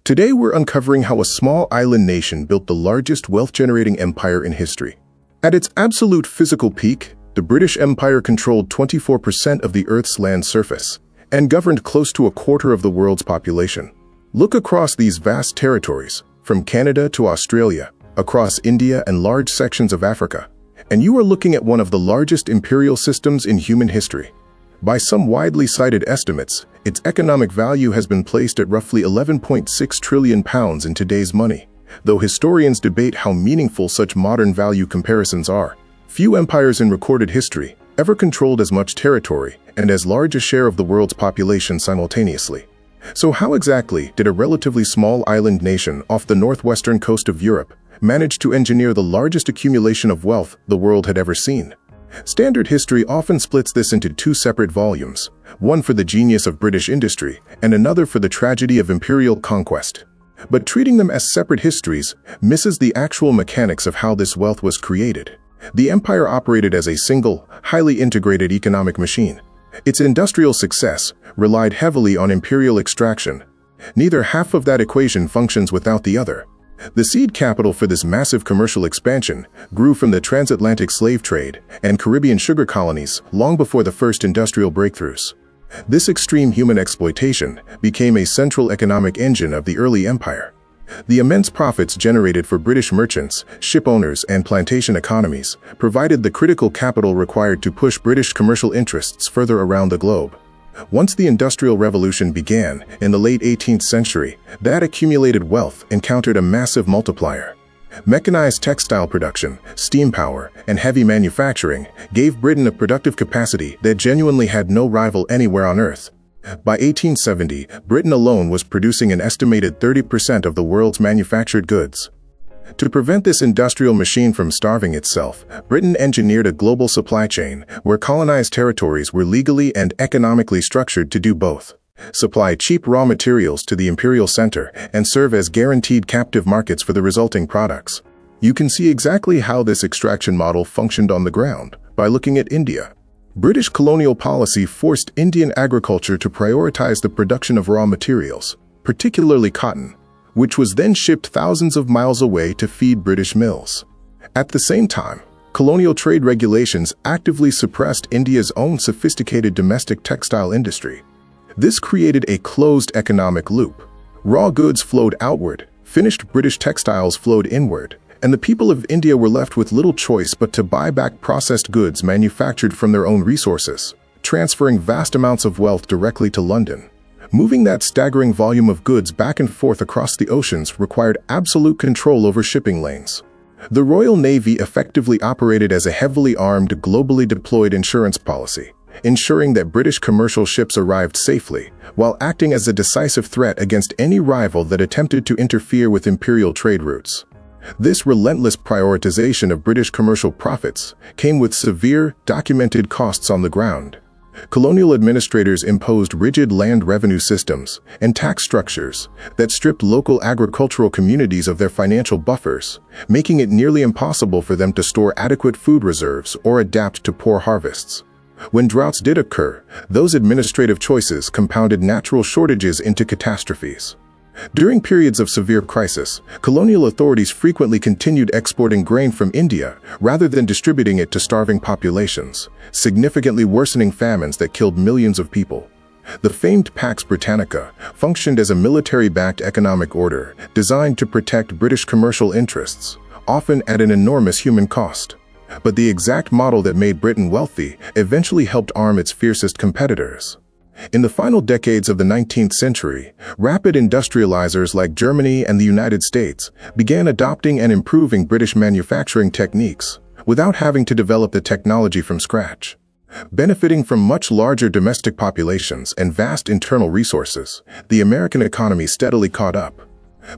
Today we're uncovering how a small island nation built the largest wealth-generating empire in history. At its absolute physical peak, the British Empire controlled 24% of the Earth's land surface and governed close to a quarter of the world's population. Look across these vast territories, from Canada to Australia, across India and large sections of Africa, and you are looking at one of the largest imperial systems in human history. By some widely cited estimates, its economic value has been placed at roughly £11.6 trillion in today's money, though historians debate how meaningful such modern value comparisons are. Few empires in recorded history ever controlled as much territory and as large a share of the world's population simultaneously. So how exactly did a relatively small island nation off the northwestern coast of Europe manage to engineer the largest accumulation of wealth the world had ever seen? Standard history often splits this into two separate volumes, one for the genius of British industry and another for the tragedy of imperial conquest. But treating them as separate histories misses the actual mechanics of how this wealth was created. The empire operated as a single, highly integrated economic machine. Its industrial success relied heavily on imperial extraction. Neither half of that equation functions without the other. The seed capital for this massive commercial expansion grew from the transatlantic slave trade and Caribbean sugar colonies long before the first industrial breakthroughs. This extreme human exploitation became a central economic engine of the early empire. The immense profits generated for British merchants, ship owners, and plantation economies provided the critical capital required to push British commercial interests further around the globe. Once the Industrial Revolution began in the late 18th century, that accumulated wealth encountered a massive multiplier. Mechanized textile production, steam power, and heavy manufacturing gave Britain a productive capacity that genuinely had no rival anywhere on Earth. By 1870, Britain alone was producing an estimated 30% of the world's manufactured goods. To prevent this industrial machine from starving itself, Britain engineered a global supply chain where colonized territories were legally and economically structured to do both: supply cheap raw materials to the imperial center and serve as guaranteed captive markets for the resulting products. You can see exactly how this extraction model functioned on the ground by looking at India. British colonial policy forced Indian agriculture to prioritize the production of raw materials, particularly cotton, which was then shipped thousands of miles away to feed British mills. At the same time, colonial trade regulations actively suppressed India's own sophisticated domestic textile industry. This created a closed economic loop. Raw goods flowed outward, finished British textiles flowed inward, and the people of India were left with little choice but to buy back processed goods manufactured from their own resources, transferring vast amounts of wealth directly to London. Moving that staggering volume of goods back and forth across the oceans required absolute control over shipping lanes. The Royal Navy effectively operated as a heavily armed, globally deployed insurance policy, ensuring that British commercial ships arrived safely, while acting as a decisive threat against any rival that attempted to interfere with imperial trade routes. This relentless prioritization of British commercial profits came with severe, documented costs on the ground. Colonial administrators imposed rigid land revenue systems and tax structures that stripped local agricultural communities of their financial buffers, making it nearly impossible for them to store adequate food reserves or adapt to poor harvests. When droughts did occur, those administrative choices compounded natural shortages into catastrophes. During periods of severe crisis, colonial authorities frequently continued exporting grain from India rather than distributing it to starving populations, significantly worsening famines that killed millions of people. The famed Pax Britannica functioned as a military-backed economic order designed to protect British commercial interests, often at an enormous human cost. But the exact model that made Britain wealthy eventually helped arm its fiercest competitors. In the final decades of the 19th century, rapid industrializers like Germany and the United States began adopting and improving British manufacturing techniques without having to develop the technology from scratch. Benefiting from much larger domestic populations and vast internal resources, the American economy steadily caught up.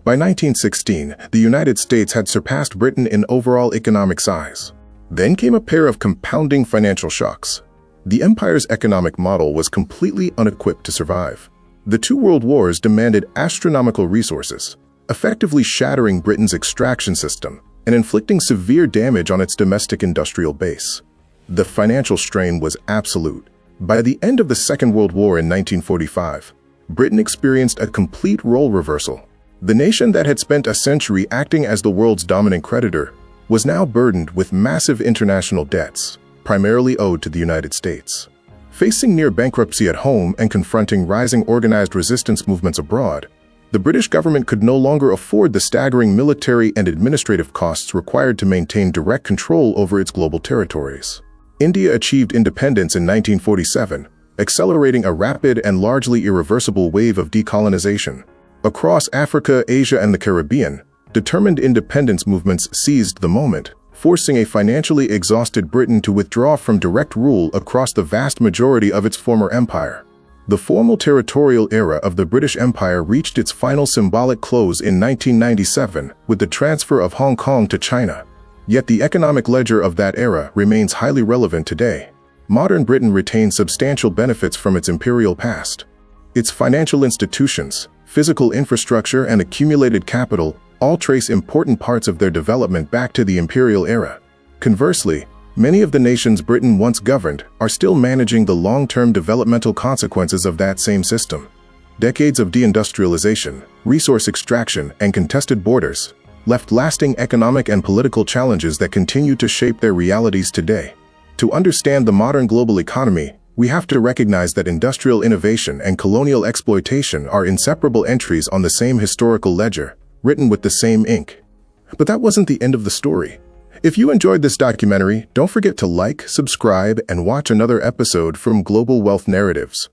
By 1916, the United States had surpassed Britain in overall economic size. Then came a pair of compounding financial shocks. The empire's economic model was completely unequipped to survive. The two world wars demanded astronomical resources, effectively shattering Britain's extraction system and inflicting severe damage on its domestic industrial base. The financial strain was absolute. By the end of the Second World War in 1945, Britain experienced a complete role reversal. The nation that had spent a century acting as the world's dominant creditor was now burdened with massive international debts, primarily owed to the United States. Facing near bankruptcy at home and confronting rising organized resistance movements abroad, the British government could no longer afford the staggering military and administrative costs required to maintain direct control over its global territories. India achieved independence in 1947, accelerating a rapid and largely irreversible wave of decolonization. Across Africa, Asia, and the Caribbean, determined independence movements seized the moment, forcing a financially exhausted Britain to withdraw from direct rule across the vast majority of its former empire. The formal territorial era of the British Empire reached its final symbolic close in 1997 with the transfer of Hong Kong to China. Yet the economic ledger of that era remains highly relevant today. Modern Britain retains substantial benefits from its imperial past. Its financial institutions, physical infrastructure, and accumulated capital all trace important parts of their development back to the imperial era. Conversely, many of the nations Britain once governed are still managing the long-term developmental consequences of that same system. Decades of deindustrialization, resource extraction, and contested borders left lasting economic and political challenges that continue to shape their realities today. To understand the modern global economy, we have to recognize that industrial innovation and colonial exploitation are inseparable entries on the same historical ledger, written with the same ink. But that wasn't the end of the story. If you enjoyed this documentary, don't forget to like, subscribe, and watch another episode from Global Wealth Narratives.